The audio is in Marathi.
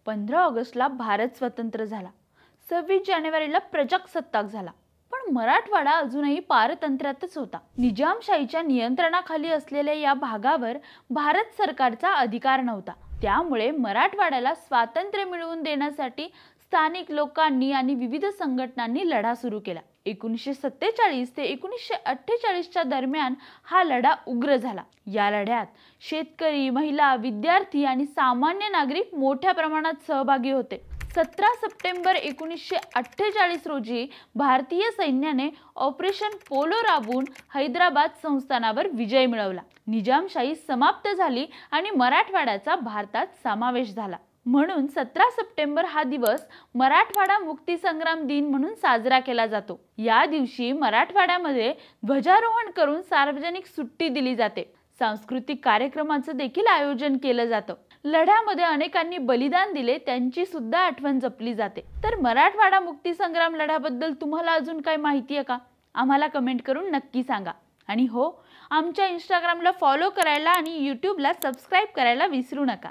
15 ऑगस्टला भारत स्वतंत्र झाला. 26 जानेवारीला प्रजासत्ताक झाला. पण मराठवाडा अजूनही पारतंत्र्यातच होता. निजामशाहीच्या नियंत्रणाखाली असलेल्या या भागावर भारत सरकारचा अधिकार नव्हता. त्यामुळे मराठवाड्याला स्वातंत्र्य मिळवून देण्यासाठी स्थानिक लोकांनी आणि विविध संघटनांनी लढा सुरू केला. 1947 ते 1948च्या दरम्यान हा लढा उग्र झाला. या लढ्यात शेतकरी, महिला, विद्यार्थी आणि सामान्य नागरिक मोठ्या प्रमाणात सहभागी होते. 17 सप्टेंबर 1948 रोजी भारतीय सैन्याने ऑपरेशन पोलो राबवून हैदराबाद संस्थानावर विजय मिळवला. निजामशाही समाप्त झाली आणि मराठवाड्याचा भारतात समावेश झाला. म्हणून 17 सप्टेंबर हा दिवस मराठवाडा मुक्ती संग्राम दिन म्हणून साजरा केला जातो. या दिवशी मराठवाड्यामध्ये ध्वजारोहण करून सार्वजनिक सुट्टी दिली जाते. सांस्कृतिक कार्यक्रमांचं देखील आयोजन केलं जातं. लढ्यामध्ये अनेकांनी बलिदान दिले, त्यांची सुद्धा आठवण जपली जाते. तर मराठवाडा मुक्ती संग्राम लढ्याबद्दल तुम्हाला अजून काय माहिती आहे का? आम्हाला कमेंट करून नक्की सांगा. आणि हो, आमच्या इंस्टाग्रामला फॉलो करायला आणि यूट्यूबला सबस्क्राईब करायला विसरू नका.